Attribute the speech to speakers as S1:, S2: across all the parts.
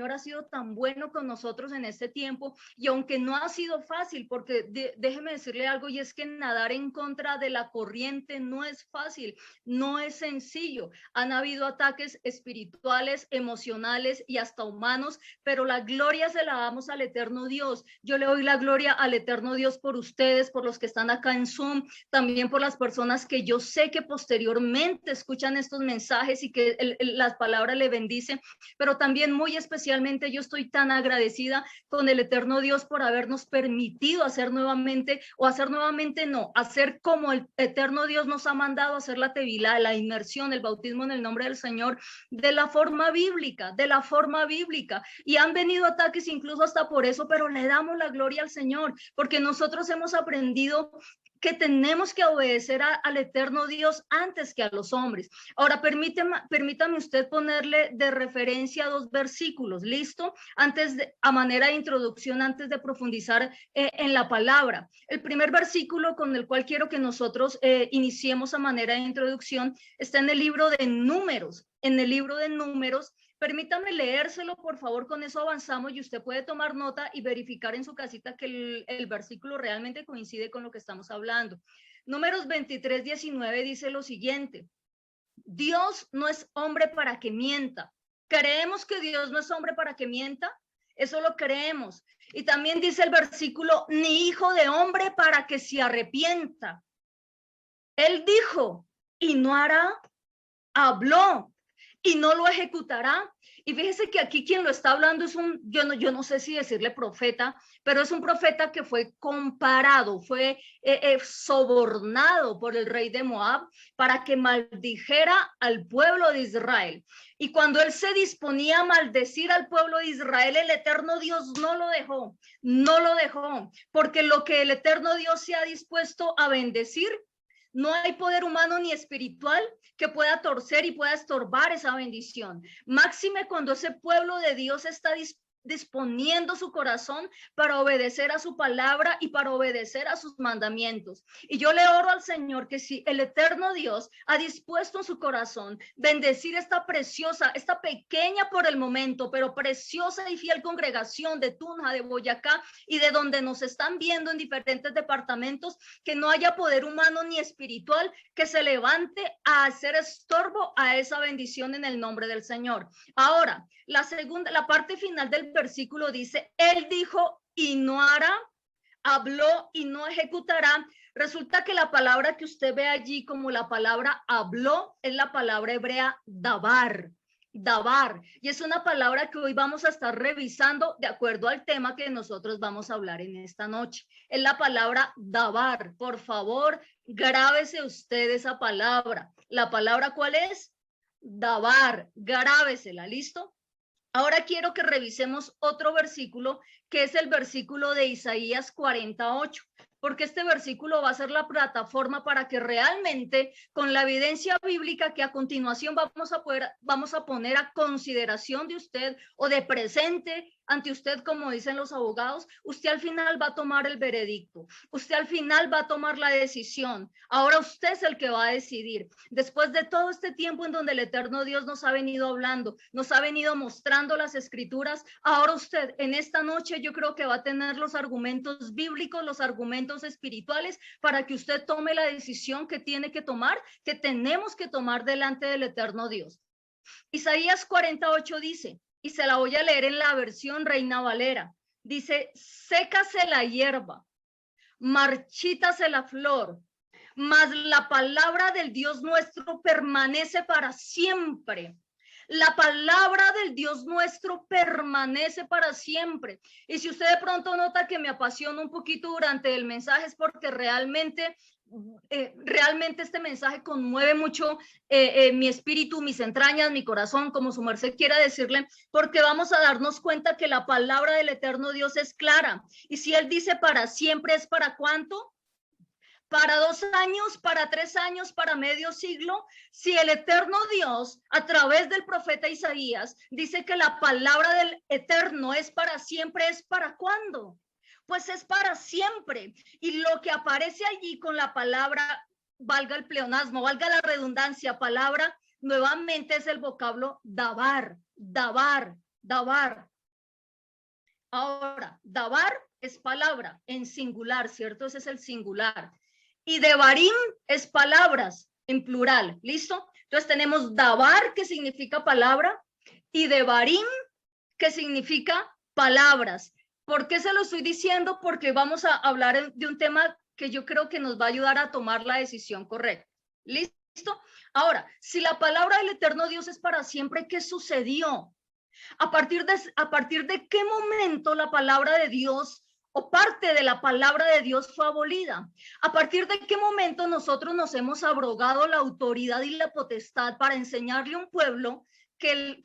S1: ha sido tan bueno con nosotros en este tiempo, y aunque no ha sido fácil, porque déjeme decirle algo, y es que nadar en contra de la corriente no es fácil, no es sencillo. Han habido ataques espirituales, emocionales y hasta humanos, pero la gloria se la damos al eterno Dios. Yo le doy la gloria al eterno Dios por ustedes, por los que están acá en Zoom, también por las personas que yo sé que posteriormente escuchan estos mensajes y que las palabras le bendicen, pero también muy especialmente yo estoy tan agradecida con el eterno Dios por habernos permitido hacer nuevamente, o hacer nuevamente no, hacer como el eterno Dios nos ha mandado, hacer la tevilá, la inmersión, el bautismo en el nombre del Señor, de la forma bíblica, y han venido ataques incluso hasta por eso, pero le damos la gloria al Señor, porque nosotros hemos aprendido que tenemos que obedecer al eterno Dios antes que a los hombres. Ahora, permítame usted ponerle de referencia 2 versículos, ¿listo? A manera de introducción, antes de profundizar en la palabra. El primer versículo con el cual quiero que nosotros iniciemos a manera de introducción está en el libro de Números. En el libro de Números, permítame leérselo, por favor, con eso avanzamos y usted puede tomar nota y verificar en su casita que el versículo realmente coincide con lo que estamos hablando. Números 23:19 dice lo siguiente: Dios no es hombre para que mienta. ¿Creemos que Dios no es hombre para que mienta? Eso lo creemos. Y también dice el versículo, ni hijo de hombre para que se arrepienta. Él dijo y no hará, habló y no lo ejecutará. Y fíjese que aquí quien lo está hablando es yo no sé si decirle profeta, pero es un profeta que fue comparado, fue sobornado por el rey de Moab para que maldijera al pueblo de Israel. Y cuando él se disponía a maldecir al pueblo de Israel, el eterno Dios no lo dejó, porque lo que el eterno Dios se ha dispuesto a bendecir, no hay poder humano ni espiritual que pueda torcer y pueda estorbar esa bendición. Máxime cuando ese pueblo de Dios está disponiendo su corazón para obedecer a su palabra y para obedecer a sus mandamientos. Y yo le oro al Señor que si el eterno Dios ha dispuesto en su corazón bendecir esta preciosa, esta pequeña por el momento, pero preciosa y fiel congregación de Tunja, de Boyacá y de donde nos están viendo en diferentes departamentos, que no haya poder humano ni espiritual que se levante a hacer estorbo a esa bendición en el nombre del Señor. Ahora, la parte final del versículo dice, él dijo y no hará, habló y no ejecutará. Resulta que la palabra que usted ve allí como la palabra habló es la palabra hebrea dabar. Y es una palabra que hoy vamos a estar revisando de acuerdo al tema que nosotros vamos a hablar en esta noche. Es la palabra dabar. Por favor, grábese usted esa palabra. ¿La palabra cuál es? Dabar. Grábesela, ¿listo? Ahora quiero que revisemos otro versículo, que es el versículo de Isaías 48, porque este versículo va a ser la plataforma para que realmente, con la evidencia bíblica que a continuación vamos a poner a consideración de usted o de presente ante usted, como dicen los abogados, usted al final va a tomar el veredicto, usted al final va a tomar la decisión. Ahora usted es el que va a decidir. Después de todo este tiempo en donde el eterno Dios nos ha venido hablando, nos ha venido mostrando las escrituras, ahora usted en esta noche yo creo que va a tener los argumentos bíblicos, los argumentos espirituales para que usted tome la decisión que tiene que tomar, que tenemos que tomar delante del eterno Dios. Isaías 48 dice, y se la voy a leer en la versión Reina Valera, dice, sécase la hierba, marchítase la flor, mas la palabra del Dios nuestro permanece para siempre. La palabra del Dios nuestro permanece para siempre. Y si usted de pronto nota que me apasiona un poquito durante el mensaje, es porque realmente este mensaje conmueve mucho mi espíritu, mis entrañas, mi corazón, como su merced quiera decirle, porque vamos a darnos cuenta que la palabra del eterno Dios es clara. Y si él dice para siempre, ¿es para cuánto? Para 2 años, para 3 años, para medio siglo. Si el eterno Dios, a través del profeta Isaías, dice que la palabra del eterno es para siempre, ¿es para cuándo? Pues es para siempre. Y lo que aparece allí con la palabra, valga el pleonasmo, valga la redundancia, palabra, nuevamente es el vocablo dabar. Ahora, dabar es palabra en singular, ¿cierto? Ese es el singular. Y devarim es palabras en plural, ¿listo? Entonces tenemos dabar, que significa palabra, y devarim, que significa palabras. ¿Por qué se lo estoy diciendo? Porque vamos a hablar de un tema que yo creo que nos va a ayudar a tomar la decisión correcta. ¿Listo? Ahora, si la palabra del eterno Dios es para siempre, ¿qué sucedió? ¿A partir de qué momento la palabra de Dios o parte de la palabra de Dios fue abolida? ¿A partir de qué momento nosotros nos hemos abrogado la autoridad y la potestad para enseñarle a un pueblo que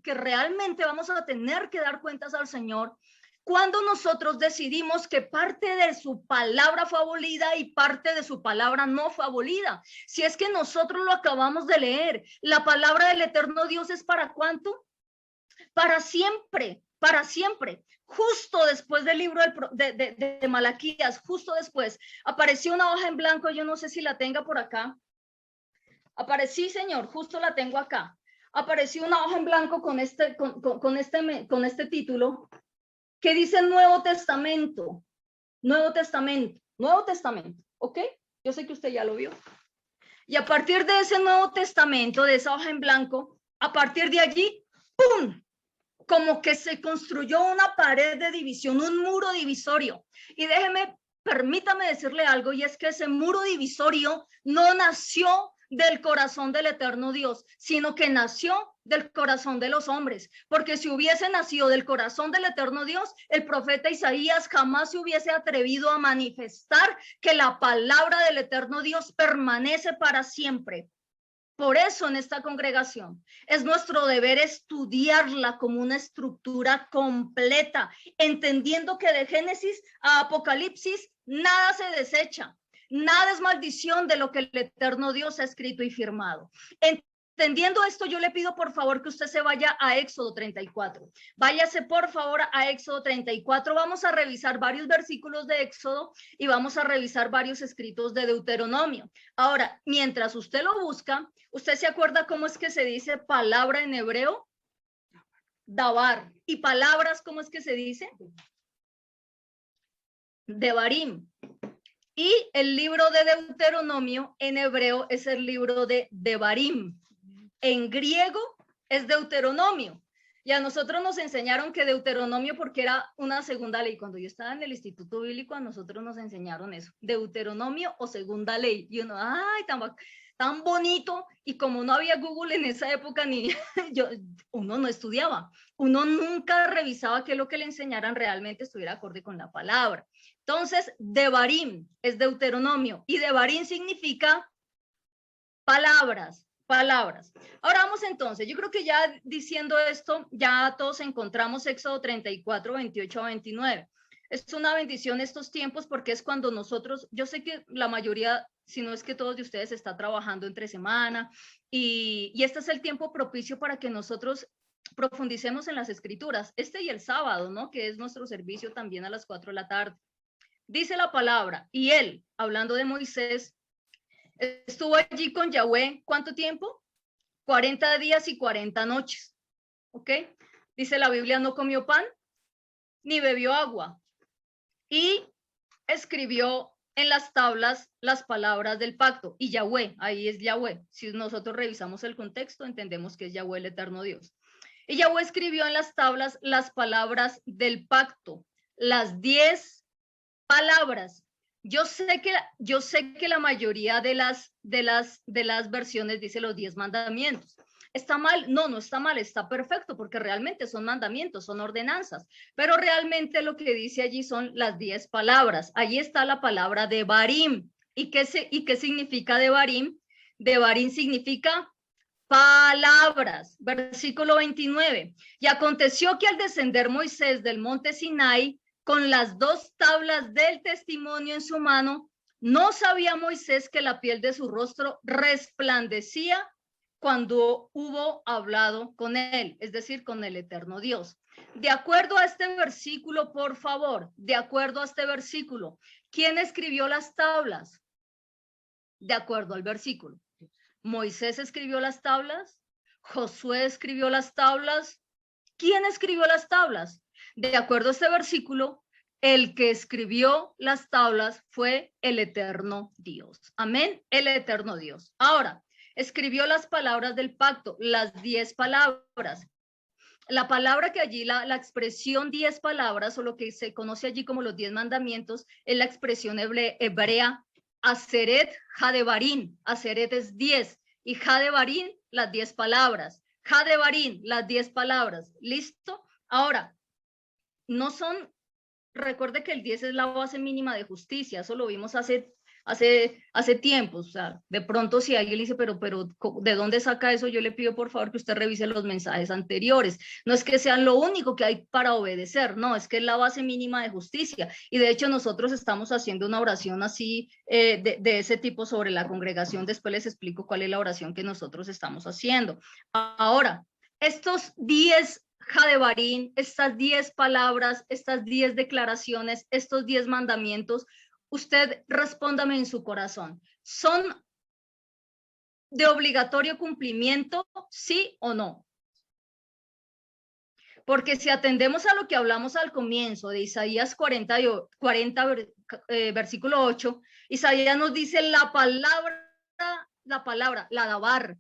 S1: realmente vamos a tener que dar cuentas al Señor? Cuando nosotros decidimos que parte de su palabra fue abolida y parte de su palabra no fue abolida. Si es que nosotros lo acabamos de leer, la palabra del eterno Dios es ¿para cuánto? Para siempre, para siempre. Justo después del libro de Malaquías, justo después, apareció una hoja en blanco, yo no sé si la tenga por acá. Aparecí, señor, justo la tengo acá. Apareció una hoja en blanco con este título que dice Nuevo Testamento. Nuevo Testamento, Nuevo Testamento, ¿ok? Yo sé que usted ya lo vio. Y a partir de ese Nuevo Testamento, de esa hoja en blanco, a partir de allí, ¡pum!, como que se construyó una pared de división, un muro divisorio. Y permítame decirle algo, y es que ese muro divisorio no nació del corazón del eterno Dios, sino que nació del corazón de los hombres, porque si hubiese nacido del corazón del eterno Dios, el profeta Isaías jamás se hubiese atrevido a manifestar que la palabra del eterno Dios permanece para siempre. Por eso en esta congregación es nuestro deber estudiarla como una estructura completa, entendiendo que de Génesis a Apocalipsis nada se desecha, nada es maldición de lo que el eterno Dios ha escrito y firmado. Entendiendo esto, yo le pido por favor que usted se vaya a Éxodo 34. Váyase por favor a Éxodo 34. Vamos a revisar varios versículos de Éxodo y vamos a revisar varios escritos de Deuteronomio. Ahora, mientras usted lo busca, ¿usted se acuerda cómo es que se dice palabra en hebreo? Dabar. ¿Y palabras cómo es que se dice? Devarim. Y el libro de Deuteronomio en hebreo es el libro de Devarim. En griego es Deuteronomio. Y a nosotros nos enseñaron que Deuteronomio porque era una segunda ley. Cuando yo estaba en el Instituto Bíblico, a nosotros nos enseñaron eso. Deuteronomio o segunda ley. Y uno, ay, tan bonito. Y como no había Google en esa época, uno no estudiaba. Uno nunca revisaba que lo que le enseñaran realmente estuviera acorde con la palabra. Entonces, Devarim es Deuteronomio. Y Devarim significa palabras. Palabras. Ahora vamos entonces, yo creo que ya diciendo esto, ya todos encontramos Éxodo 34, 28 a 29. Es una bendición estos tiempos porque es cuando nosotros, yo sé que la mayoría, si no es que todos de ustedes está trabajando entre semana y este es el tiempo propicio para que nosotros profundicemos en las escrituras, y el sábado, ¿no? Que es nuestro servicio también a las 4 de la tarde. Dice la palabra, y él, hablando de Moisés, estuvo allí con Yahweh, ¿cuánto tiempo? 40 días y 40 noches, ¿ok? Dice la Biblia, no comió pan, ni bebió agua, y escribió en las tablas las palabras del pacto, y Yahweh, ahí es Yahweh, si nosotros revisamos el contexto, entendemos que es Yahweh el eterno Dios. Y Yahweh escribió en las tablas las palabras del pacto, las 10 palabras. Yo sé que la mayoría de las versiones dice los 10 mandamientos. ¿Está mal? No, no está mal, está perfecto, porque realmente son mandamientos, son ordenanzas, pero realmente lo que dice allí son las 10 palabras. Allí está la palabra Devarim. ¿Y qué significa Devarim? Devarim significa palabras. Versículo 29. Y aconteció que al descender Moisés del monte Sinai, con las 2 tablas del testimonio en su mano, no sabía Moisés que la piel de su rostro resplandecía cuando hubo hablado con él, es decir, con el eterno Dios. De acuerdo a este versículo, por favor, de acuerdo a este versículo, ¿quién escribió las tablas? De acuerdo al versículo. ¿Moisés escribió las tablas? ¿Josué escribió las tablas? ¿Quién escribió las tablas? De acuerdo a este versículo, el que escribió las tablas fue el eterno Dios. Amén, el eterno Dios. Ahora, escribió las palabras del pacto, las 10 palabras. La palabra que allí, la expresión 10 palabras, o lo que se conoce allí como los 10 mandamientos, es la expresión hebrea Aseret Hadebarim. Aseret es 10 y Hadebarim las 10 palabras. Hadebarim las 10 palabras. ¿Listo? Ahora, no son, recuerde que el 10 es la base mínima de justicia, eso lo vimos hace tiempo. O sea, de pronto si alguien dice, pero ¿de dónde saca eso? Yo le pido por favor que usted revise los mensajes anteriores. No es que sean lo único que hay para obedecer, no, es que es la base mínima de justicia. Y de hecho nosotros estamos haciendo una oración así de ese tipo sobre la congregación. Después les explico cuál es la oración que nosotros estamos haciendo. Ahora, estos 10 Hadebarim, estas 10 palabras, estas 10 declaraciones, estos 10 mandamientos, usted respóndame en su corazón. ¿Son de obligatorio cumplimiento, sí o no? Porque si atendemos a lo que hablamos al comienzo de Isaías 40 versículo 8, Isaías nos dice la dabar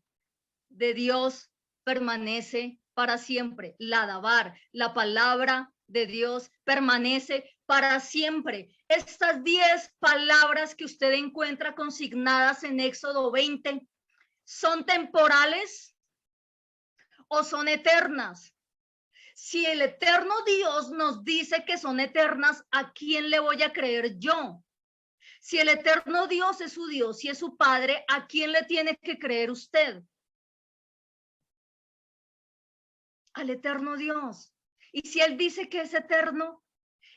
S1: de Dios permanece para siempre. La dabar, la palabra de Dios permanece para siempre. Estas 10 palabras que usted encuentra consignadas en Éxodo 20, ¿son temporales o son eternas? Si el eterno Dios nos dice que son eternas, ¿a quién le voy a creer yo? Si el eterno Dios es su Dios y es su Padre, ¿a quién le tiene que creer usted? Al eterno Dios. Y si Él dice que es eterno,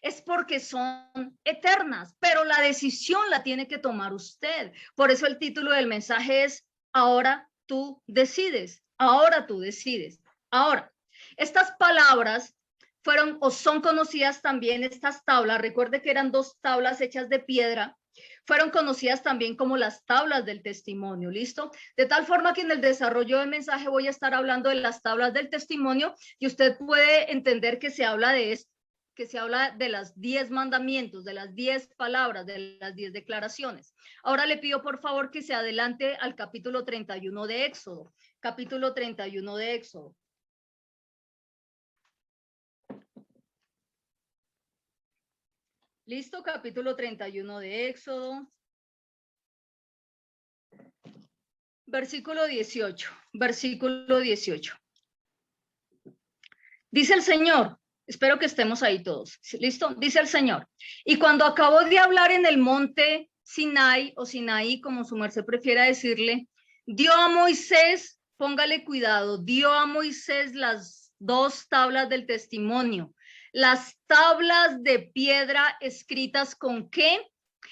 S1: es porque son eternas, pero la decisión la tiene que tomar usted. Por eso el título del mensaje es Ahora tú decides. Ahora tú decides. Ahora, estas palabras fueron o son conocidas también, estas tablas, recuerde que eran 2 tablas hechas de piedra, fueron conocidas también como las tablas del testimonio, ¿listo? De tal forma que en el desarrollo del mensaje voy a estar hablando de las tablas del testimonio y usted puede entender que se habla de esto, que se habla de las 10 mandamientos, de las 10 palabras, de las 10 declaraciones. Ahora le pido por favor que se adelante al capítulo 31 de Éxodo. Capítulo 31 de Éxodo. ¿Listo? Capítulo 31 de Éxodo. Versículo 18. Versículo 18. Dice el Señor, espero que estemos ahí todos. ¿Listo? Dice el Señor. Y cuando acabó de hablar en el monte Sinai, o Sinaí, como su merced prefiera decirle, dio a Moisés, póngale cuidado, dio a Moisés las 2 tablas del testimonio. Las tablas de piedra escritas ¿con qué?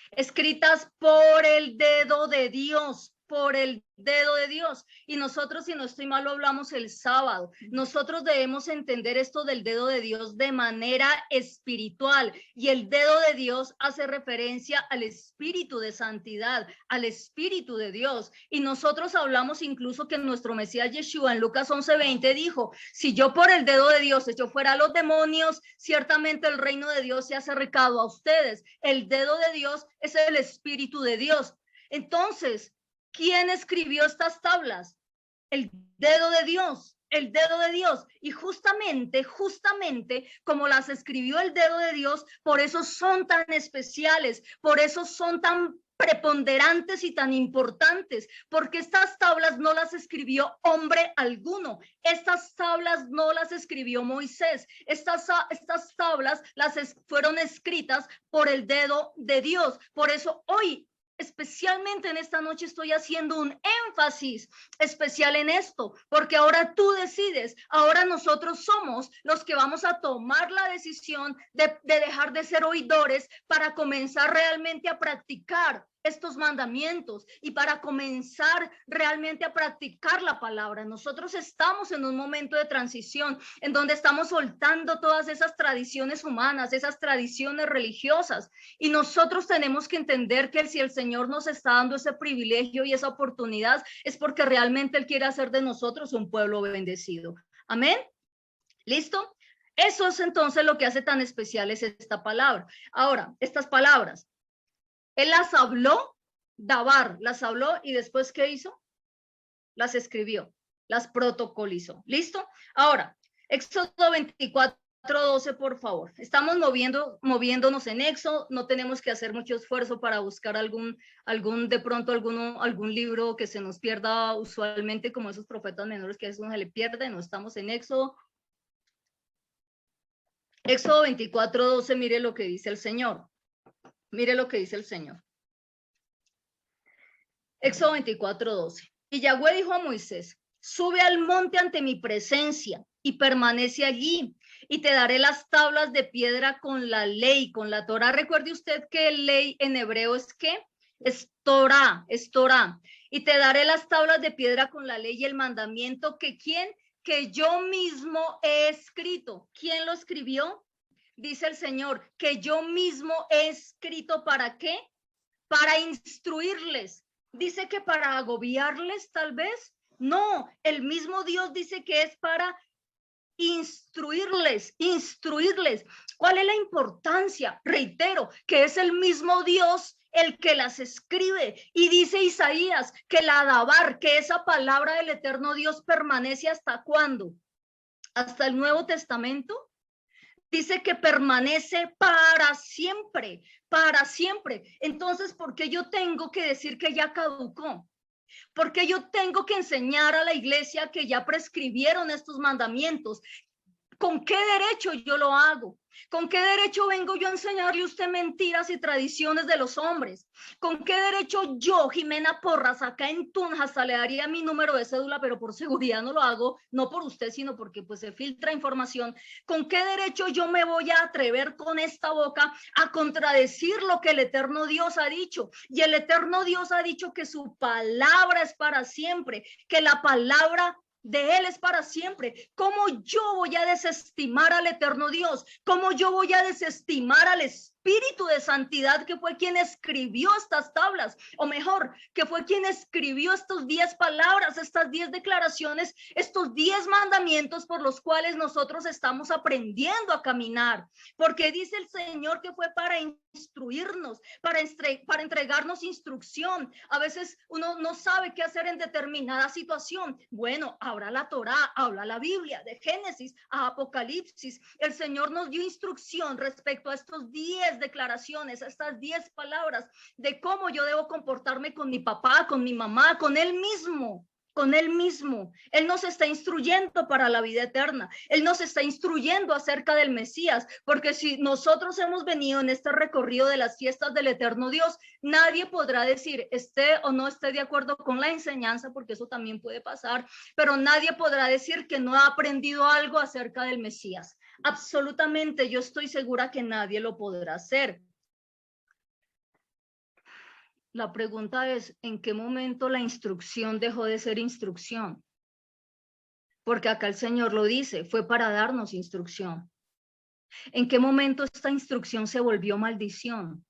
S1: Escritas por el dedo de Dios, por el dedo de Dios. Y nosotros, si no estoy mal, lo hablamos el sábado. Nosotros debemos entender esto del dedo de Dios de manera espiritual. Y el dedo de Dios hace referencia al espíritu de santidad, al espíritu de Dios. Y nosotros hablamos incluso que nuestro Mesías Yeshua en Lucas 11:20 dijo, si yo por el dedo de Dios echo fuera a los demonios, ciertamente el reino de Dios se ha acercado a ustedes. El dedo de Dios es el espíritu de Dios. Entonces, ¿quién escribió estas tablas? El dedo de Dios, el dedo de Dios. Y justamente como las escribió el dedo de Dios, por eso son tan especiales, por eso son tan preponderantes y tan importantes, porque estas tablas no las escribió hombre alguno, estas tablas no las escribió Moisés, estas tablas fueron escritas por el dedo de Dios. Por eso hoy, especialmente en esta noche, estoy haciendo un énfasis especial en esto, porque ahora tú decides, ahora nosotros somos los que vamos a tomar la decisión de dejar de ser oidores para comenzar realmente a practicar estos mandamientos y para comenzar realmente a practicar la palabra. Nosotros estamos en un momento de transición en donde estamos soltando todas esas tradiciones humanas, esas tradiciones religiosas, y nosotros tenemos que entender que si el Señor nos está dando ese privilegio y esa oportunidad es porque realmente Él quiere hacer de nosotros un pueblo bendecido. Amén. ¿Listo? Eso es entonces lo que hace tan especial es esta palabra. Ahora, estas palabras, él las habló, Dabar las habló y después ¿qué hizo? Las escribió, las protocolizó. ¿Listo? Ahora, Éxodo 24:12, por favor. Estamos moviéndonos en Éxodo, no tenemos que hacer mucho esfuerzo para buscar algún libro que se nos pierda usualmente, como esos profetas menores que a veces uno se le pierde. No estamos en Éxodo. Éxodo 24:12, mire lo que dice el Señor. Mire lo que dice el Señor. Éxodo 24:12. Y Yahweh dijo a Moisés, sube al monte ante mi presencia y permanece allí, y te daré las tablas de piedra con la ley, con la Torah. Recuerde usted que ley en hebreo es ¿qué? Es Torah, es Torah. Y te daré las tablas de piedra con la ley y el mandamiento que ¿quién? Que yo mismo he escrito. ¿Quién lo escribió? Dice el Señor, que yo mismo he escrito. ¿Para qué? Para instruirles. Dice que para agobiarles, tal vez. No, el mismo Dios dice que es para instruirles, instruirles. ¿Cuál es la importancia? Reitero, que es el mismo Dios el que las escribe. Y dice Isaías que la Dabar, que esa palabra del eterno Dios permanece ¿hasta cuándo? ¿Hasta el Nuevo Testamento? Dice que permanece para siempre, para siempre. Entonces, ¿por qué yo tengo que decir que ya caducó? ¿Por qué yo tengo que enseñar a la iglesia que ya prescribieron estos mandamientos? ¿Con qué derecho yo lo hago? ¿Con qué derecho vengo yo a enseñarle a usted mentiras y tradiciones de los hombres? ¿Con qué derecho yo, Jimena Porras, acá en Tunja, hasta le daría mi número de cédula, pero por seguridad no lo hago, no por usted, sino porque pues se filtra información? ¿Con qué derecho yo me voy a atrever con esta boca a contradecir lo que el eterno Dios ha dicho? Y el eterno Dios ha dicho que su palabra es para siempre, que la palabra de él es para siempre. ¿Cómo yo voy a desestimar al eterno Dios? ¿Cómo yo voy a desestimar al Espíritu de Santidad, que fue quien escribió estas tablas? O mejor, que fue quien escribió estos 10 palabras, estas 10 declaraciones, estos 10 mandamientos por los cuales nosotros estamos aprendiendo a caminar. Porque dice el Señor que fue para instruirnos, para entregarnos instrucción. A veces uno no sabe qué hacer en determinada situación. Bueno, habla la Torá, habla la Biblia, de Génesis a Apocalipsis. El Señor nos dio instrucción respecto a estos 10 declaraciones, a estas 10 palabras de cómo yo debo comportarme con mi papá, con mi mamá, con él mismo. Con él mismo. Él nos está instruyendo para la vida eterna. Él nos está instruyendo acerca del Mesías, porque si nosotros hemos venido en este recorrido de las fiestas del eterno Dios, nadie podrá decir esté o no esté de acuerdo con la enseñanza, porque eso también puede pasar, pero nadie podrá decir que no ha aprendido algo acerca del Mesías. Absolutamente, yo estoy segura que nadie lo podrá hacer. La pregunta es, ¿en qué momento la instrucción dejó de ser instrucción? Porque acá el Señor lo dice, fue para darnos instrucción. ¿En qué momento esta instrucción se volvió maldición?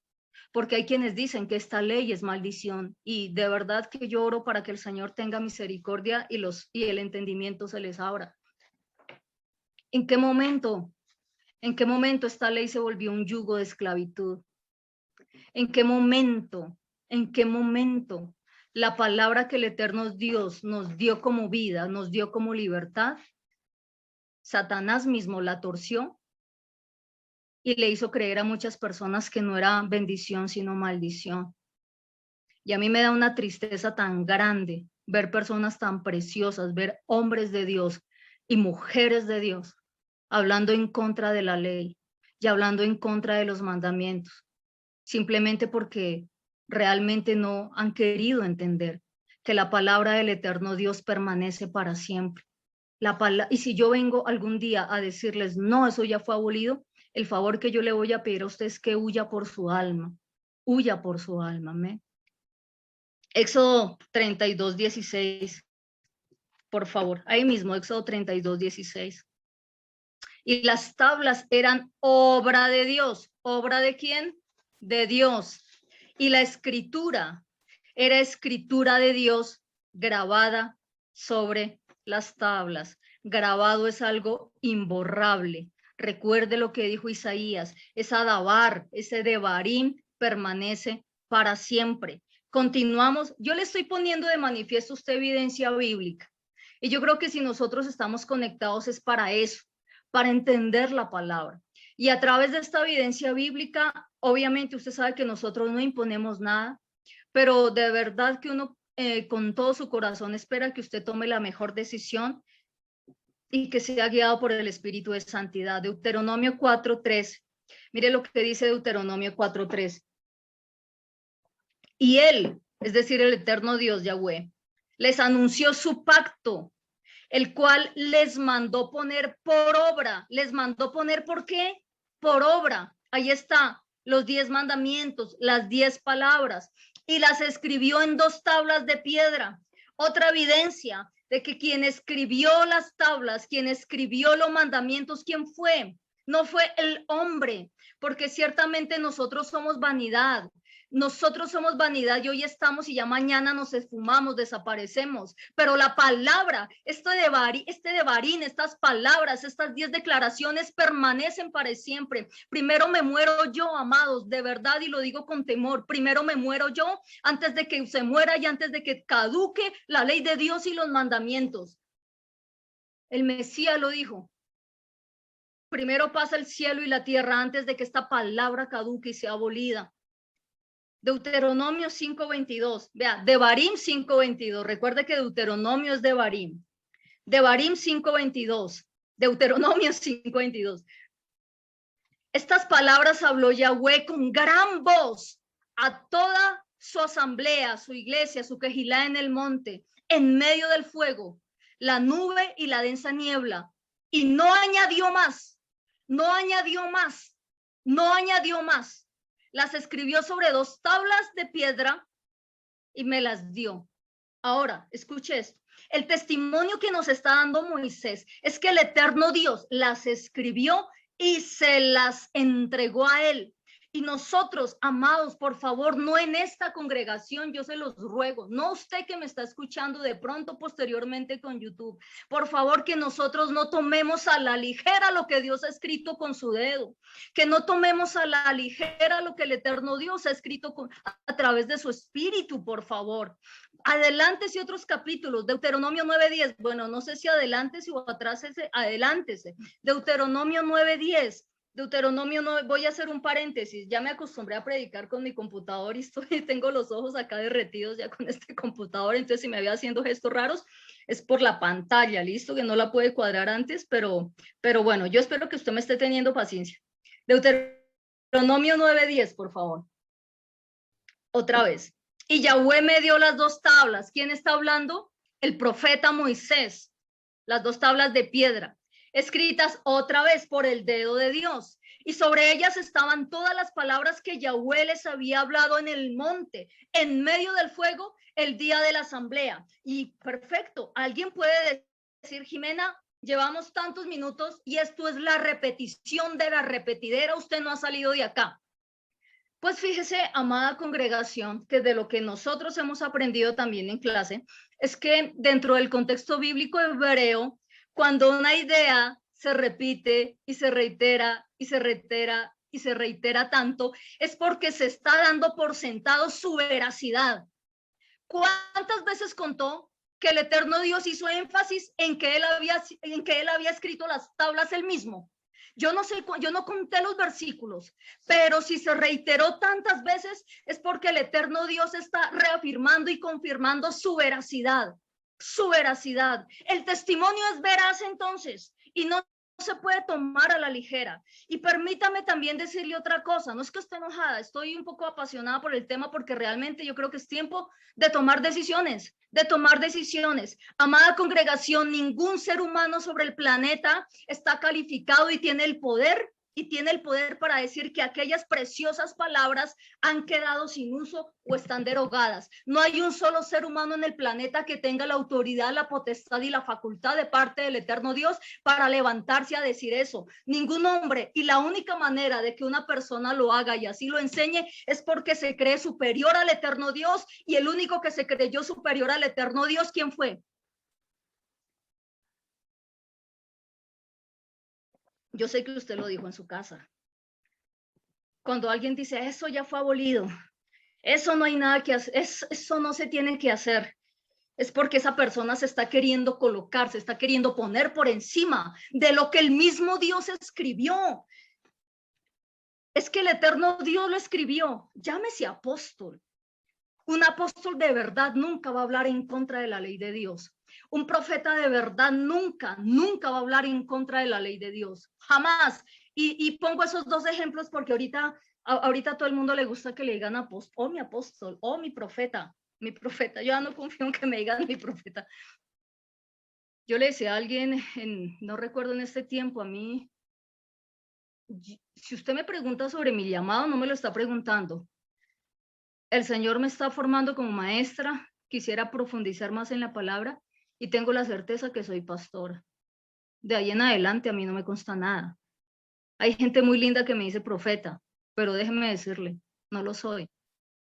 S1: Porque hay quienes dicen que esta ley es maldición, y de verdad que yo oro para que el Señor tenga misericordia y el entendimiento se les abra. ¿En qué momento esta ley se volvió un yugo de esclavitud? ¿En qué momento la palabra que el eterno Dios nos dio como vida, nos dio como libertad, Satanás mismo la torció y le hizo creer a muchas personas que no era bendición sino maldición? Y a mí me da una tristeza tan grande ver personas tan preciosas, ver hombres de Dios y mujeres de Dios hablando en contra de la ley y hablando en contra de los mandamientos, simplemente porque realmente no han querido entender que la palabra del eterno Dios permanece para siempre. Y si yo vengo algún día a decirles, no, eso ya fue abolido, el favor que yo le voy a pedir a usted es que huya por su alma, amén. Éxodo 32:16, por favor, ahí mismo, Éxodo 32:16. Y las tablas eran obra de Dios. ¿Obra de quién? De Dios. Y la escritura era escritura de Dios grabada sobre las tablas. Grabado es algo imborrable. Recuerde lo que dijo Isaías, esa dabar, ese devarim permanece para siempre. Continuamos, yo le estoy poniendo de manifiesto a usted evidencia bíblica. Y yo creo que si nosotros estamos conectados es para eso, para entender la palabra. Y a través de esta evidencia bíblica, obviamente usted sabe que nosotros no imponemos nada, pero de verdad que uno con todo su corazón espera que usted tome la mejor decisión y que sea guiado por el Espíritu de Santidad. Deuteronomio 4:3. Mire lo que dice Deuteronomio 4:3. Y él, es decir, el eterno Dios Yahweh, les anunció su pacto, el cual les mandó poner por obra. Les mandó poner, ¿por qué? Por obra. Ahí está, los 10 mandamientos, las 10 palabras, y las escribió en 2 tablas de piedra. Otra evidencia de que quien escribió las tablas, quien escribió los mandamientos, ¿quién fue? No fue el hombre, porque ciertamente nosotros somos vanidad. Nosotros somos vanidad y hoy estamos y ya mañana nos esfumamos, desaparecemos. Pero la palabra, este devarín, estas palabras, estas 10 declaraciones permanecen para siempre. Primero me muero yo, amados, de verdad, y lo digo con temor. Primero me muero yo antes de que se muera y antes de que caduque la ley de Dios y los mandamientos. El Mesías lo dijo. Primero pasa el cielo y la tierra antes de que esta palabra caduque y sea abolida. Deuteronomio 5:22, vea, Devarim 5:22, recuerde que Deuteronomio es Devarim. Devarim 5:22, Deuteronomio 5:22. Estas palabras habló Yahweh con gran voz a toda su asamblea, su iglesia, su quejilá en el monte, en medio del fuego, la nube y la densa niebla, y no añadió más, no añadió más, no añadió más. Las escribió sobre 2 tablas de piedra y me las dio. Ahora, escuche esto. El testimonio que nos está dando Moisés es que el eterno Dios las escribió y se las entregó a él. Y nosotros, amados, por favor, no en esta congregación, yo se los ruego, no usted que me está escuchando de pronto posteriormente con YouTube, por favor que nosotros no tomemos a la ligera lo que Dios ha escrito con su dedo, que no tomemos a la ligera lo que el eterno Dios ha escrito a través de su espíritu, por favor. Adelántese otros capítulos, Deuteronomio 9:10, bueno, no sé si adelántese o atrácese, adelántese, Deuteronomio 9:10, Deuteronomio 9, voy a hacer un paréntesis, ya me acostumbré a predicar con mi computador y tengo los ojos acá derretidos ya con este computador, entonces si me había haciendo gestos raros es por la pantalla, listo, que no la puede cuadrar antes, pero bueno, yo espero que usted me esté teniendo paciencia. Deuteronomio 9:10, por favor. Otra vez. Y Yahweh me dio las 2 tablas. ¿Quién está hablando? El profeta Moisés. Las 2 tablas de piedra, escritas otra vez por el dedo de Dios. Y sobre ellas estaban todas las palabras que Yahweh les había hablado en el monte, en medio del fuego, el día de la asamblea. Y perfecto, alguien puede decir, Jimena, llevamos tantos minutos y esto es la repetición de la repetidera, usted no ha salido de acá. Pues fíjese, amada congregación, que de lo que nosotros hemos aprendido también en clase, es que dentro del contexto bíblico hebreo, cuando una idea se repite y se reitera y se reitera y se reitera tanto, es porque se está dando por sentado su veracidad. ¿Cuántas veces contó que el eterno Dios hizo énfasis en que él había escrito las tablas él mismo? Yo no sé, yo no conté los versículos, pero si se reiteró tantas veces es porque el eterno Dios está reafirmando y confirmando su veracidad, su veracidad. El testimonio es veraz entonces y no se puede tomar a la ligera. Y permítame también decirle otra cosa, no es que esté enojada, estoy un poco apasionada por el tema porque realmente yo creo que es tiempo de tomar decisiones, de tomar decisiones. Amada congregación, ningún ser humano sobre el planeta está calificado y tiene el poder para decir que aquellas preciosas palabras han quedado sin uso o están derogadas. No hay un solo ser humano en el planeta que tenga la autoridad, la potestad y la facultad de parte del eterno Dios para levantarse a decir eso. Ningún hombre, y la única manera de que una persona lo haga y así lo enseñe es porque se cree superior al eterno Dios, y el único que se creyó superior al eterno Dios, ¿quién fue? Yo sé que usted lo dijo en su casa. Cuando alguien dice, eso ya fue abolido, eso no hay nada que hacer, eso no se tiene que hacer, es porque esa persona se está queriendo colocar, se está queriendo poner por encima de lo que el mismo Dios escribió. Es que el eterno Dios lo escribió. Llámese apóstol. Un apóstol de verdad nunca va a hablar en contra de la ley de Dios. Un profeta de verdad nunca va a hablar en contra de la ley de Dios. Jamás. Y pongo esos dos ejemplos porque ahorita a todo el mundo le gusta que le digan apóstol, o mi apóstol, o mi profeta. Mi profeta. Yo ya no confío en que me digan mi profeta. Yo le decía a alguien, no recuerdo en este tiempo, a mí, si usted me pregunta sobre mi llamado, no me lo está preguntando. El Señor me está formando como maestra, quisiera profundizar más en la palabra y tengo la certeza que soy pastora. De ahí en adelante a mí no me consta nada. Hay gente muy linda que me dice profeta, pero déjeme decirle, no lo soy.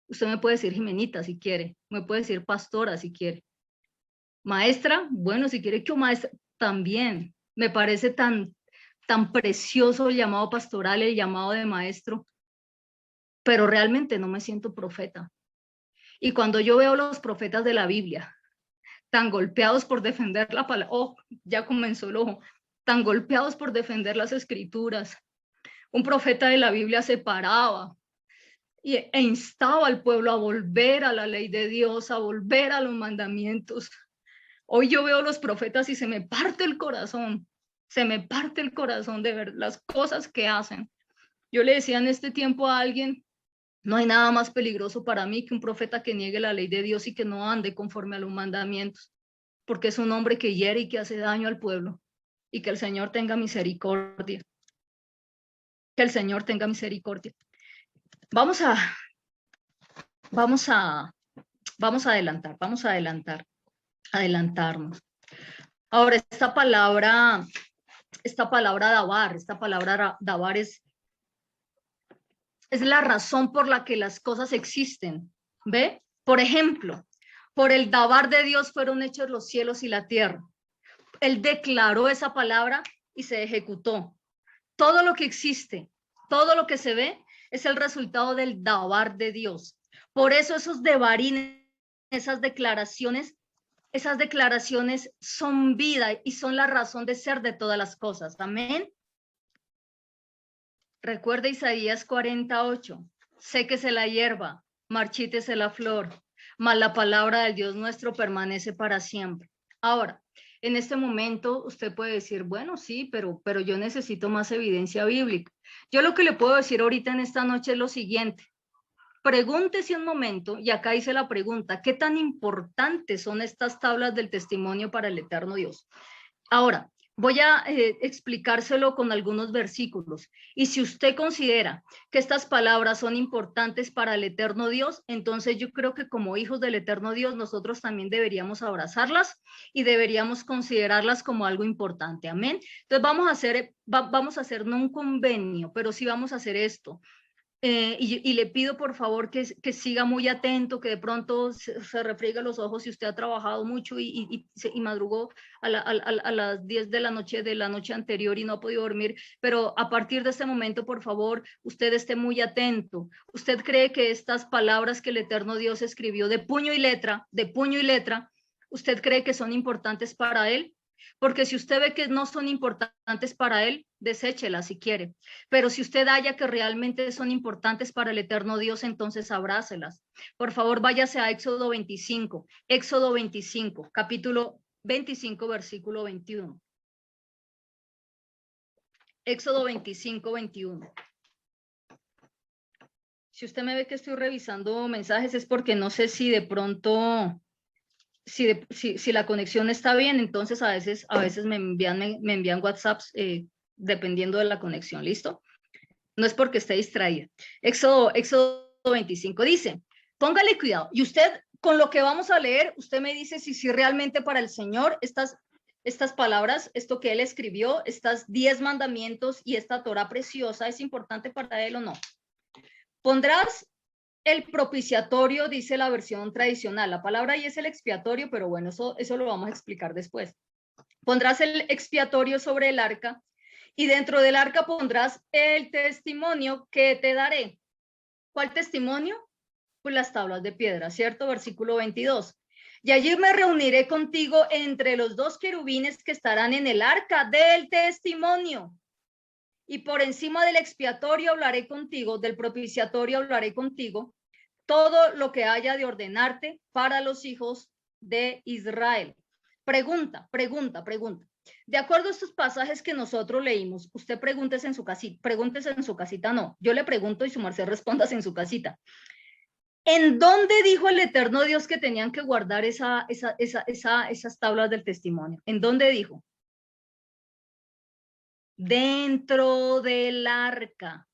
S1: Usted me puede decir Jimenita si quiere, me puede decir pastora si quiere. Maestra, bueno, si quiere que maestra, también. Me parece tan precioso el llamado pastoral, el llamado de maestro, pero realmente no me siento profeta. Y cuando yo veo los profetas de la Biblia tan golpeados por defender la palabra, ya comenzó el ojo, tan golpeados por defender las escrituras, un profeta de la Biblia se paraba e instaba al pueblo a volver a la ley de Dios, a volver a los mandamientos. Hoy yo veo los profetas y se me parte el corazón de ver las cosas que hacen. Yo le decía en este tiempo a alguien, no hay nada más peligroso para mí que un profeta que niegue la ley de Dios y que no ande conforme a los mandamientos, porque es un hombre que hiere y que hace daño al pueblo, y que el Señor tenga misericordia. Que el Señor tenga misericordia. Vamos a adelantarnos. Ahora, esta palabra dabar es la razón por la que las cosas existen. ¿Ve? Por ejemplo, por el dabar de Dios fueron hechos los cielos y la tierra. Él declaró esa palabra y se ejecutó. Todo lo que existe, todo lo que se ve, es el resultado del dabar de Dios. Por eso esos devarines, esas declaraciones son vida y son la razón de ser de todas las cosas. Amén. Recuerda Isaías 48, séquese la hierba, marchítese la flor, mas la palabra del Dios nuestro permanece para siempre. Ahora, en este momento usted puede decir, bueno, sí, pero yo necesito más evidencia bíblica. Yo lo que le puedo decir ahorita en esta noche es lo siguiente. Pregúntese un momento, y acá hice la pregunta, ¿qué tan importantes son estas tablas del testimonio para el eterno Dios? Ahora, voy a explicárselo con algunos versículos. Y si usted considera que estas palabras son importantes para el eterno Dios, entonces yo creo que como hijos del eterno Dios, nosotros también deberíamos abrazarlas y deberíamos considerarlas como algo importante. Amén. Entonces vamos a hacer no un convenio, pero sí vamos a hacer esto. Y le pido por favor que siga muy atento, que de pronto se refriega los ojos si usted ha trabajado mucho y madrugó a las 10 de la noche anterior y no ha podido dormir, pero a partir de este momento, por favor, usted esté muy atento. ¿Usted cree que estas palabras que el eterno Dios escribió de puño y letra, usted cree que son importantes para él? Porque si usted ve que no son importantes para él, deséchelas si quiere. Pero si usted halla que realmente son importantes para el eterno Dios, entonces abrácelas. Por favor, váyase a Éxodo 25, capítulo 25, versículo 21. Éxodo 25, 21. Si usted me ve que estoy revisando mensajes es porque no sé si de pronto... Si la conexión está bien, entonces a veces me envían WhatsApps dependiendo de la conexión, ¿listo? No es porque esté distraída. Éxodo 25 dice, póngale cuidado. Y usted, con lo que vamos a leer, usted me dice si realmente para el Señor estas palabras, esto que Él escribió, estas 10 mandamientos y esta Torah preciosa, ¿es importante para Él o no? Pondrás el propiciatorio, dice la versión tradicional. La palabra ahí es el expiatorio, pero bueno, eso lo vamos a explicar después. Pondrás el expiatorio sobre el arca y dentro del arca pondrás el testimonio que te daré. ¿Cuál testimonio? Pues las tablas de piedra, ¿cierto? Versículo 22. Y allí me reuniré contigo entre los dos querubines que estarán en el arca del testimonio. Y por encima del expiatorio hablaré contigo, del propiciatorio hablaré contigo, todo lo que haya de ordenarte para los hijos de Israel. Pregunta. De acuerdo a estos pasajes que nosotros leímos, usted pregúntese en su casita, no. Yo le pregunto y su merced responda en su casita. ¿En dónde dijo el eterno Dios que tenían que guardar esas tablas del testimonio? ¿En dónde dijo? Dentro del arca.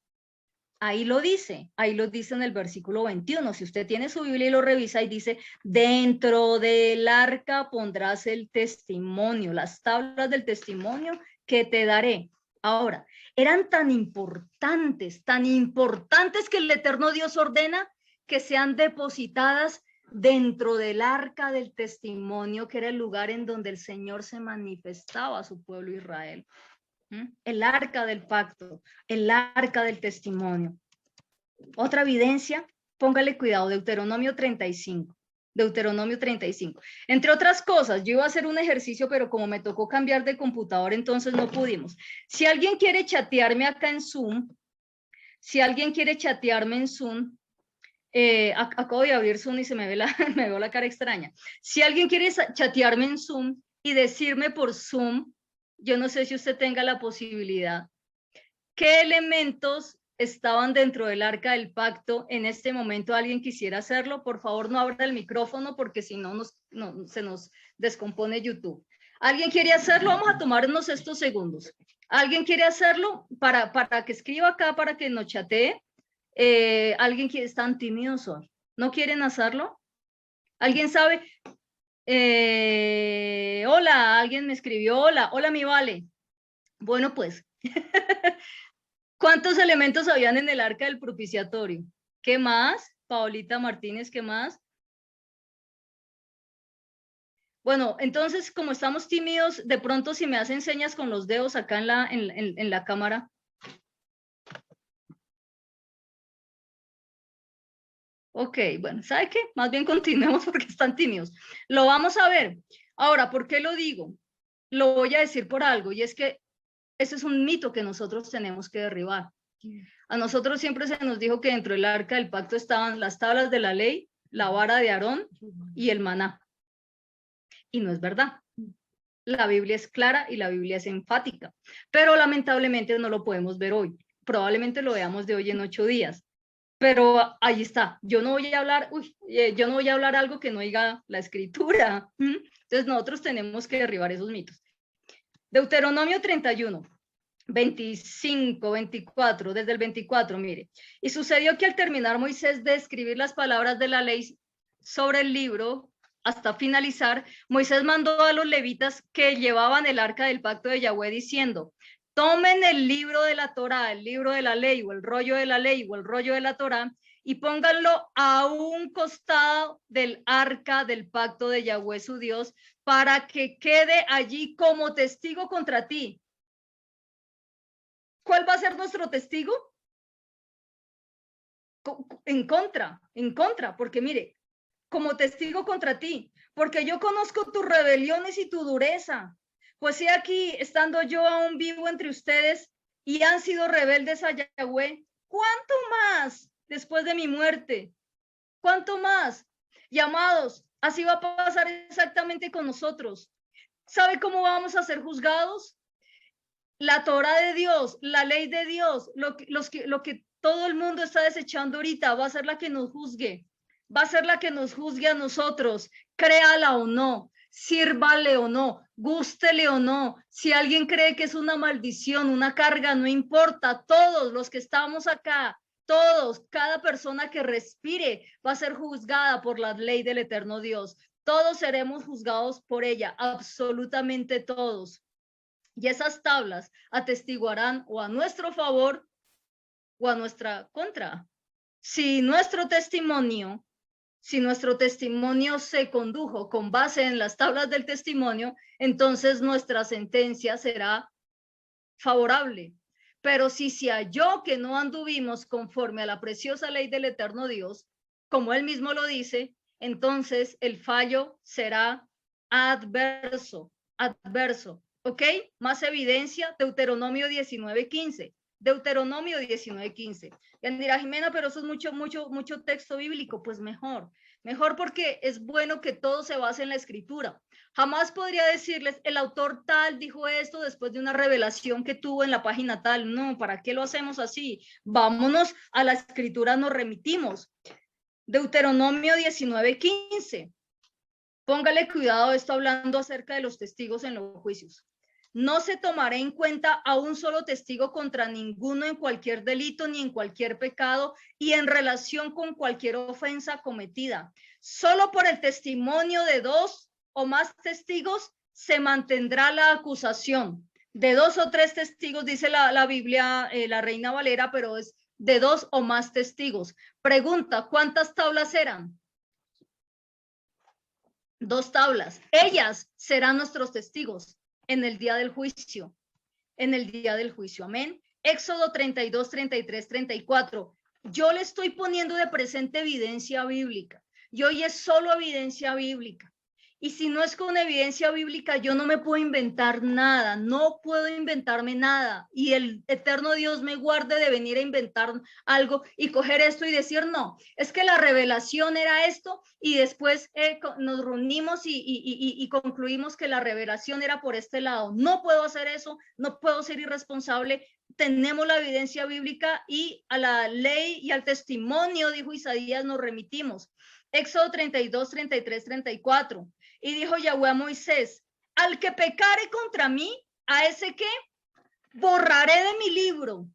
S1: Ahí lo dice en el versículo 21. Si usted tiene su Biblia y lo revisa, y dice, dentro del arca pondrás el testimonio, las tablas del testimonio que te daré. Ahora, eran tan importantes que el eterno Dios ordena que sean depositadas dentro del arca del testimonio, que era el lugar en donde el Señor se manifestaba a su pueblo Israel. El arca del pacto, el arca del testimonio. Otra evidencia, póngale cuidado, Deuteronomio 35. Deuteronomio 35. Entre otras cosas, yo iba a hacer un ejercicio, pero como me tocó cambiar de computador, entonces no pudimos. Si alguien quiere chatearme acá en Zoom, acabo de abrir Zoom y se me ve me veo la cara extraña. Si alguien quiere chatearme en Zoom y decirme por Zoom, yo no sé si usted tenga la posibilidad, ¿qué elementos estaban dentro del arca del pacto? En este momento alguien quisiera hacerlo, por favor no abra el micrófono porque si no, se nos descompone YouTube. ¿Alguien quiere hacerlo? Vamos a tomarnos estos segundos. ¿Alguien quiere hacerlo? Para que escriba acá, para que nos chatee. ¿Alguien quiere? ¿Están tímidos hoy? ¿No quieren hacerlo? ¿Alguien sabe? Hola, alguien me escribió, hola mi Vale. Bueno, pues, ¿cuántos elementos habían en el arca del propiciatorio? ¿Qué más? Paolita Martínez, ¿qué más? Bueno, entonces, como estamos tímidos, de pronto si me hacen señas con los dedos acá en la cámara. Ok, bueno, ¿sabe qué? Más bien continuemos porque están tímidos. Lo vamos a ver. Ahora, ¿por qué lo digo? Lo voy a decir por algo, y es que ese es un mito que nosotros tenemos que derribar. A nosotros siempre se nos dijo que dentro del arca del pacto estaban las tablas de la ley, la vara de Aarón y el maná. Y no es verdad. La Biblia es clara y la Biblia es enfática, pero lamentablemente no lo podemos ver hoy. Probablemente lo veamos de hoy en 8 días. Pero ahí está. Yo no voy a hablar algo que no diga la escritura. Entonces nosotros tenemos que derribar esos mitos. Deuteronomio 31. 25, 24, desde el 24, mire. Y sucedió que al terminar Moisés de escribir las palabras de la ley sobre el libro, hasta finalizar, Moisés mandó a los levitas que llevaban el arca del pacto de Yahweh diciendo, tomen el libro de la Torá, el libro de la ley, o el rollo de la ley, o el rollo de la Torá, y pónganlo a un costado del arca del pacto de Yahweh su Dios, para que quede allí como testigo contra ti. ¿Cuál va a ser nuestro testigo? En contra, porque mire, como testigo contra ti, porque yo conozco tus rebeliones y tu dureza. Pues he aquí, estando yo aún vivo entre ustedes y han sido rebeldes a Yahweh, ¿cuánto más después de mi muerte? ¿Cuánto más? Y amados, así va a pasar exactamente con nosotros. ¿Sabe cómo vamos a ser juzgados? La Torá de Dios, la ley de Dios, lo que todo el mundo está desechando ahorita, va a ser la que nos juzgue, va a ser la que nos juzgue a nosotros, créala o no, sírvale o no, gústele o no, si alguien cree que es una maldición, una carga, no importa, todos los que estamos acá, todos, cada persona que respire va a ser juzgada por la ley del eterno Dios, todos seremos juzgados por ella, absolutamente todos. Y esas tablas atestiguarán o a nuestro favor o a nuestra contra. Si nuestro testimonio se condujo con base en las tablas del testimonio, entonces nuestra sentencia será favorable. Pero si se halló que no anduvimos conforme a la preciosa ley del eterno Dios, como él mismo lo dice, entonces el fallo será adverso, adverso. ¿Ok? Más evidencia, Deuteronomio 19:15. Deuteronomio 19:15. Y dirá, Jimena, pero eso es mucho texto bíblico. Pues mejor, mejor porque es bueno que todo se base en la escritura. Jamás podría decirles, el autor tal dijo esto después de una revelación que tuvo en la página tal. No, ¿para qué lo hacemos así? Vámonos a la escritura, nos remitimos. Deuteronomio 19:15. Póngale cuidado, esto hablando acerca de los testigos en los juicios. No se tomará en cuenta a un solo testigo contra ninguno en cualquier delito ni en cualquier pecado y en relación con cualquier ofensa cometida. Solo por el testimonio de 2 o más testigos se mantendrá la acusación. De 2 o 3 testigos, dice la Biblia, la Reina Valera, pero es de 2 o más testigos. Pregunta, ¿cuántas tablas eran? 2 tablas. Ellas serán nuestros testigos en el día del juicio. En el día del juicio. Amén. Éxodo 32, 33, 34. Yo le estoy poniendo de presente evidencia bíblica. Y hoy es solo evidencia bíblica. Y si no es con evidencia bíblica, yo no me puedo inventar nada, no puedo inventarme nada. Y el eterno Dios me guarde de venir a inventar algo y coger esto y decir, no, es que la revelación era esto y después nos reunimos y concluimos que la revelación era por este lado. No puedo hacer eso, no puedo ser irresponsable. Tenemos la evidencia bíblica y a la ley y al testimonio, dijo Isaías, nos remitimos. Éxodo 32, 33, 34. Y dijo Yahweh a Moisés, al que pecare contra mí, a ese que borraré de mi libro.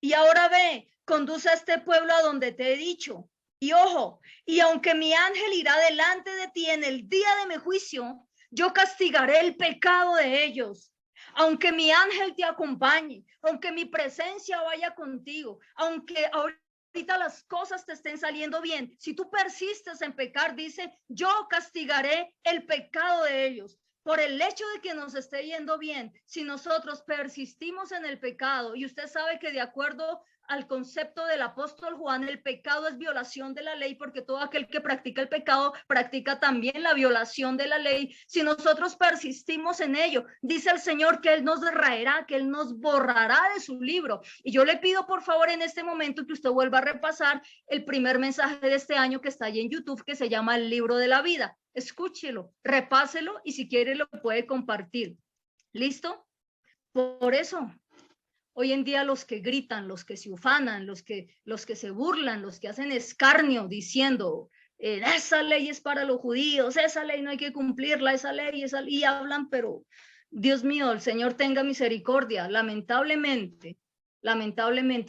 S1: Y ahora ve, conduce a este pueblo a donde te he dicho. Y ojo, y aunque mi ángel irá delante de ti en el día de mi juicio, yo castigaré el pecado de ellos. Aunque mi ángel te acompañe, aunque mi presencia vaya contigo, aunque ahorita las cosas te estén saliendo bien, si tú persistes en pecar, dice, yo castigaré el pecado de ellos. Por el hecho de que nos esté yendo bien, si nosotros persistimos en el pecado, y usted sabe que de acuerdo al concepto del apóstol Juan, el pecado es violación de la ley, porque todo aquel que practica el pecado practica también la violación de la ley. Si nosotros persistimos en ello, dice el Señor que Él nos raerá, que Él nos borrará de su libro. Y yo le pido por favor en este momento que usted vuelva a repasar el primer mensaje de este año que está ahí en YouTube, que se llama El Libro de la Vida. Escúchelo, repáselo y si quiere lo puede compartir. ¿Listo? Por eso, hoy en día los que gritan, los que se ufanan, los que se burlan, los que hacen escarnio diciendo, esa ley es para los judíos, esa ley no hay que cumplirla, esa ley, y hablan, pero Dios mío, el Señor tenga misericordia. Lamentablemente,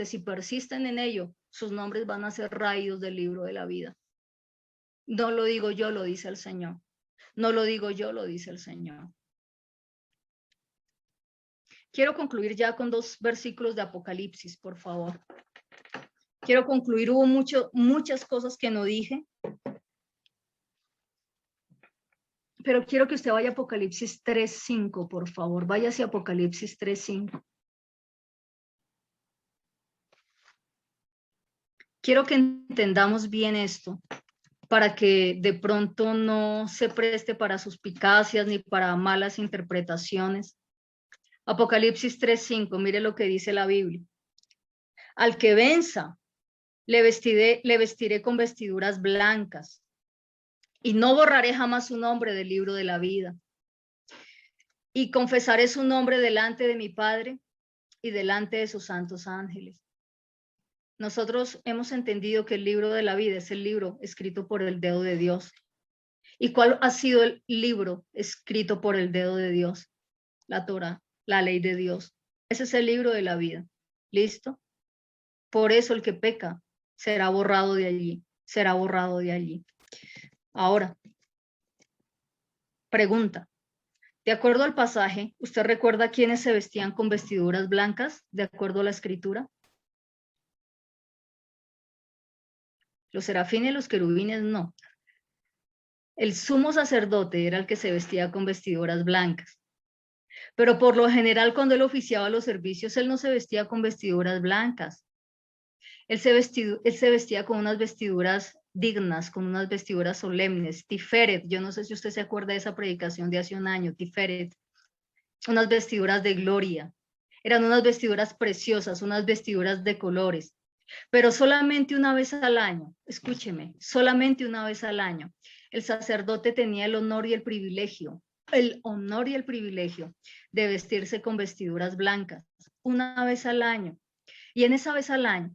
S1: si persisten en ello, sus nombres van a ser raídos del libro de la vida. No lo digo yo, lo dice el Señor. No lo digo yo, lo dice el Señor. Quiero concluir ya con 2 versículos de Apocalipsis, por favor. Quiero concluir, hubo muchas cosas que no dije, pero quiero que usted vaya a Apocalipsis 3:5, por favor. Váyase a Apocalipsis 3:5. Quiero que entendamos bien esto, para que de pronto no se preste para suspicacias ni para malas interpretaciones. Apocalipsis 3:5, mire lo que dice la Biblia. Al que venza, le vestiré con vestiduras blancas y no borraré jamás su nombre del libro de la vida. Y confesaré su nombre delante de mi Padre y delante de sus santos ángeles. Nosotros hemos entendido que el libro de la vida es el libro escrito por el dedo de Dios. ¿Y cuál ha sido el libro escrito por el dedo de Dios? La Torá, la ley de Dios. Ese es el libro de la vida. ¿Listo? Por eso el que peca será borrado de allí, será borrado de allí. Ahora, pregunta. De acuerdo al pasaje, ¿usted recuerda quiénes se vestían con vestiduras blancas de acuerdo a la escritura? Los serafines y los querubines no. El sumo sacerdote era el que se vestía con vestiduras blancas. Pero por lo general, cuando él oficiaba los servicios, él no se vestía con vestiduras blancas. Él se vestía con unas vestiduras dignas, con unas vestiduras solemnes, tiferet. Yo no sé si usted se acuerda de esa predicación de hace un año, tiferet, unas vestiduras de gloria. Eran unas vestiduras preciosas, unas vestiduras de colores, pero solamente una vez al año, escúcheme, solamente una vez al año, el sacerdote tenía el honor y el privilegio de vestirse con vestiduras blancas, una vez al año. Y en esa vez al año,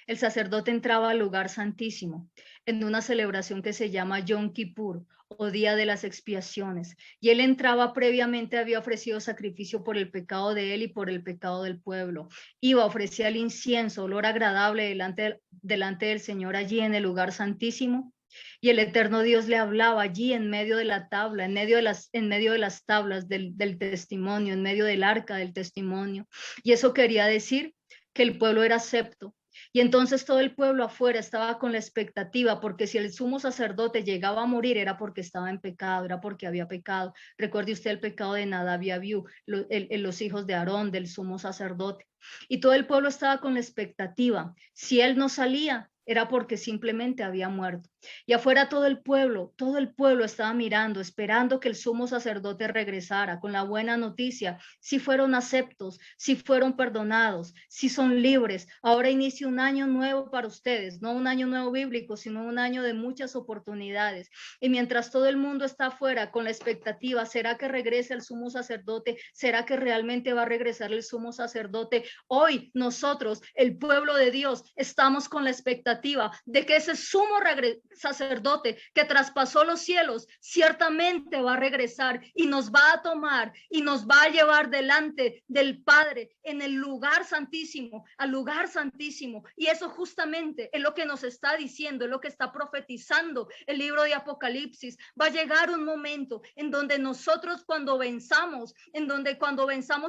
S1: el sacerdote entraba al lugar santísimo en una celebración que se llama Yom Kippur o Día de las Expiaciones. Y él entraba previamente, había ofrecido sacrificio por el pecado de él y por el pecado del pueblo. Iba, ofrecía el incienso, olor agradable delante del Señor allí en el lugar santísimo. Y el eterno Dios le hablaba allí en medio de la tabla, en medio de las tablas del testimonio, en medio del arca del testimonio. Y eso quería decir que el pueblo era acepto. Y entonces todo el pueblo afuera estaba con la expectativa, porque si el sumo sacerdote llegaba a morir era porque estaba en pecado, era porque había pecado. Recuerde usted el pecado de Nadab y Abiú, los hijos de Aarón, del sumo sacerdote. Y todo el pueblo estaba con la expectativa. Si él no salía, era porque simplemente había muerto. Y afuera todo el pueblo estaba mirando, esperando que el sumo sacerdote regresara con la buena noticia, si fueron aceptos, si fueron perdonados, si son libres. Ahora inicia un año nuevo para ustedes, no un año nuevo bíblico, sino un año de muchas oportunidades. Y mientras todo el mundo está afuera con la expectativa, ¿será que regrese el sumo sacerdote? ¿Será que realmente va a regresar el sumo sacerdote? Hoy nosotros, el pueblo de Dios, estamos con la expectativa de que ese sumo sacerdote que traspasó los cielos ciertamente va a regresar y nos va a tomar y nos va a llevar delante del Padre en el lugar santísimo, al lugar santísimo. Y eso justamente es lo que nos está diciendo, es lo que está profetizando el libro de Apocalipsis. Va a llegar un momento en donde nosotros cuando venzamos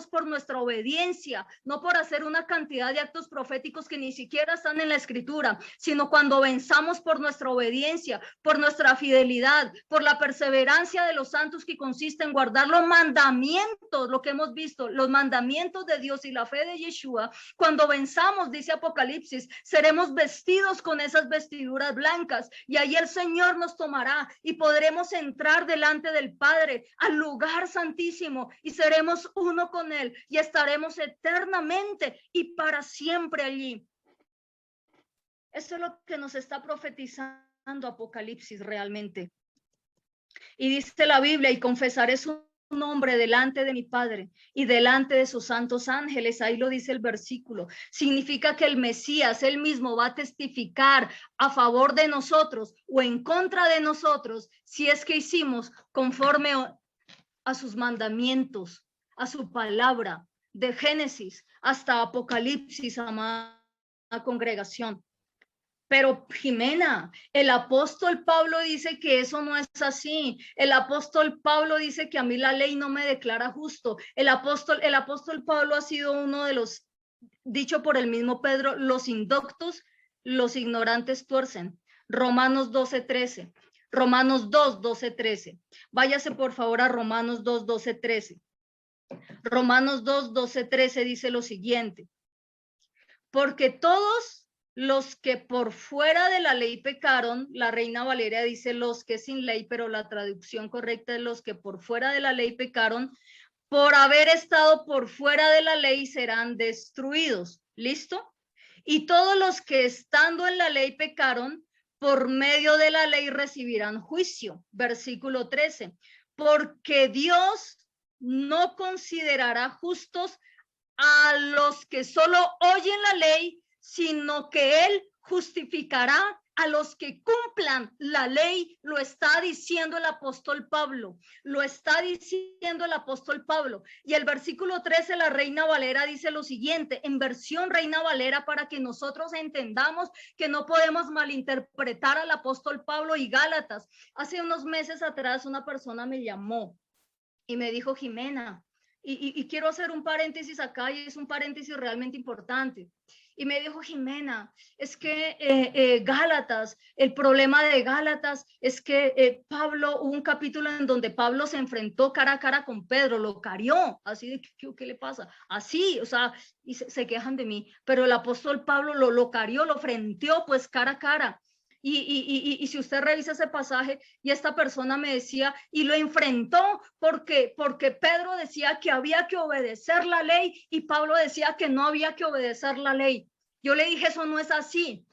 S1: por nuestra obediencia, no por hacer una cantidad de actos proféticos que ni siquiera están en la escritura, sino cuando venzamos por nuestra obediencia, por nuestra fidelidad, por la perseverancia de los santos que consiste en guardar los mandamientos, lo que hemos visto, los mandamientos de Dios y la fe de Yeshua. Cuando venzamos, dice Apocalipsis, seremos vestidos con esas vestiduras blancas y ahí el Señor nos tomará y podremos entrar delante del Padre al lugar santísimo y seremos uno con Él y estaremos eternamente y para siempre allí. Eso es lo que nos está profetizando Apocalipsis realmente. Y dice la Biblia, y confesaré su nombre delante de mi Padre y delante de sus santos ángeles. Ahí lo dice el versículo. Significa que el Mesías, él mismo, va a testificar a favor de nosotros o en contra de nosotros si es que hicimos conforme a sus mandamientos, a su palabra, de Génesis hasta Apocalipsis, amada congregación. Pero Jimena, el apóstol Pablo dice que eso no es así. El apóstol Pablo dice que a mí la ley no me declara justo. El apóstol Pablo ha sido uno de los, dicho por el mismo Pedro, los indoctos, los ignorantes tuercen. Romanos 12:13. Romanos 2:12-13. Váyase por favor a Romanos 2:12-13. Romanos 2:12-13 dice lo siguiente. Porque todos los que por fuera de la ley pecaron, la Reina Valeria dice los que sin ley, pero la traducción correcta es los que por fuera de la ley pecaron, por haber estado por fuera de la ley serán destruidos. ¿Listo? Y todos los que estando en la ley pecaron, por medio de la ley recibirán juicio. Versículo 13. Porque Dios no considerará justos a los que solo oyen la ley, sino que él justificará a los que cumplan la ley. Lo está diciendo el apóstol Pablo, lo está diciendo el apóstol Pablo. Y el versículo 13, la Reina Valera dice lo siguiente, en versión Reina Valera, para que nosotros entendamos que no podemos malinterpretar al apóstol Pablo y Gálatas. Hace unos meses atrás una persona me llamó y me dijo, Jimena, y quiero hacer un paréntesis acá, y es un paréntesis realmente importante. y me dijo, Jimena, es que Gálatas, el problema de Gálatas es que Pablo, hubo un capítulo en donde Pablo se enfrentó cara a cara con Pedro, lo carió, así de, ¿qué le pasa? Así, o sea, y se quejan de mí, pero el apóstol Pablo lo carió, lo frenteó pues cara a cara. Y si usted revisa ese pasaje, y esta persona me decía, y lo enfrentó porque Pedro decía que había que obedecer la ley y Pablo decía que no había que obedecer la ley. Yo le dije, eso no es así.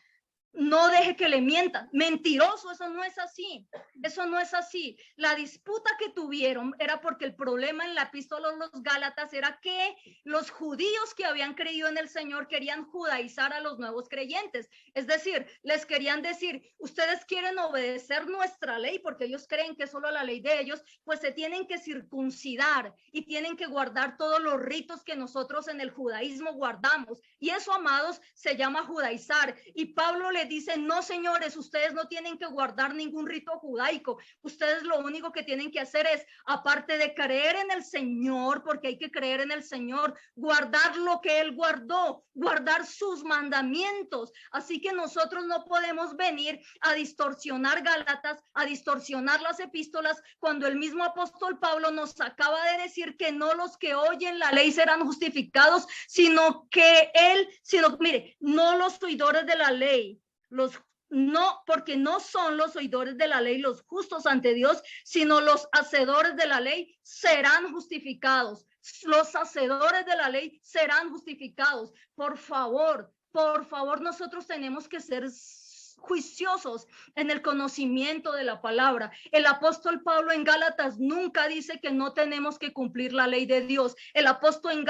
S1: No deje que le mientan. Mentiroso, eso no es así. Eso no es así. La disputa que tuvieron era porque el problema en la epístola a los Gálatas era que los judíos que habían creído en el Señor querían judaizar a los nuevos creyentes. Es decir, les querían decir, ustedes quieren obedecer nuestra ley porque ellos creen que es solo la ley de ellos, pues se tienen que circuncidar y tienen que guardar todos los ritos que nosotros en el judaísmo guardamos. Y eso, amados, se llama judaizar. Y Pablo le dice, no, señores, ustedes no tienen que guardar ningún rito judaico. Ustedes lo único que tienen que hacer es, aparte de creer en el Señor, porque hay que creer en el Señor, guardar lo que Él guardó, guardar sus mandamientos. Así que nosotros no podemos venir a distorsionar Gálatas, a distorsionar las epístolas, cuando el mismo apóstol Pablo nos acaba de decir que no los que oyen la ley serán justificados, sino que mire, no los oidores de la ley, porque no son los oidores de la ley los justos ante Dios, sino los hacedores de la ley serán justificados. Los hacedores de la ley serán justificados. Por favor, nosotros tenemos que ser juiciosos en el conocimiento de la palabra. El apóstol Pablo en Gálatas nunca dice que no tenemos que cumplir la ley de Dios. El apóstol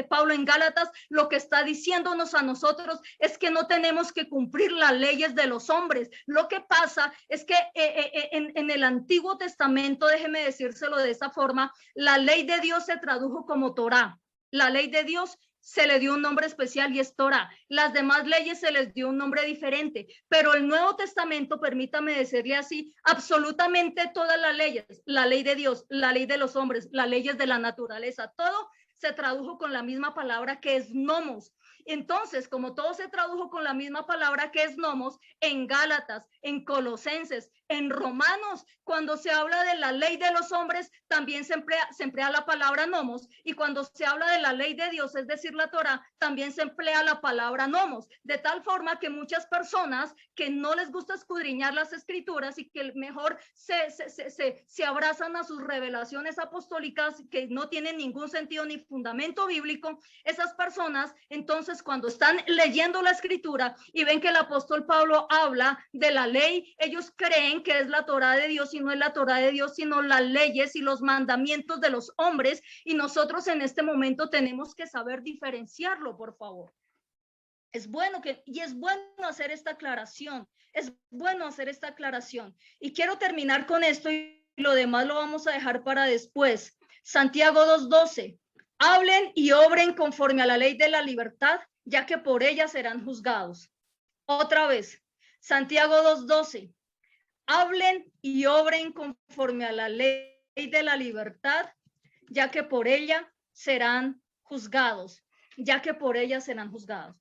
S1: Pablo en Gálatas lo que está diciéndonos a nosotros es que no tenemos que cumplir las leyes de los hombres. Lo que pasa es que en el Antiguo Testamento, déjeme decírselo de esa forma, la ley de Dios se tradujo como Torá. La ley de Dios se le dio un nombre especial y es Torá. Las demás leyes se les dio un nombre diferente, pero el Nuevo Testamento, permítame decirle así, absolutamente todas las leyes, la ley de Dios, la ley de los hombres, las leyes de la naturaleza, todo se tradujo con la misma palabra que es nomos. Entonces, como todo se tradujo con la misma palabra que es nomos, en Gálatas, en Colosenses, en Romanos, cuando se habla de la ley de los hombres, también se emplea la palabra nomos, y cuando se habla de la ley de Dios, es decir, la Torá, también se emplea la palabra nomos, de tal forma que muchas personas que no les gusta escudriñar las escrituras y que mejor se abrazan a sus revelaciones apostólicas que no tienen ningún sentido ni fundamento bíblico, esas personas entonces cuando están leyendo la escritura y ven que el apóstol Pablo habla de la ley, ellos creen que es la Torá de Dios y no es la Torá de Dios, sino las leyes y los mandamientos de los hombres, y nosotros en este momento tenemos que saber diferenciarlo, por favor. Es bueno hacer esta aclaración, es bueno hacer esta aclaración. Y quiero terminar con esto y lo demás lo vamos a dejar para después. Santiago 2:12. Hablen y obren conforme a la ley de la libertad, ya que por ella serán juzgados. Otra vez, Santiago 2:12. Hablen y obren conforme a la ley de la libertad, ya que por ella serán juzgados, ya que por ella serán juzgados.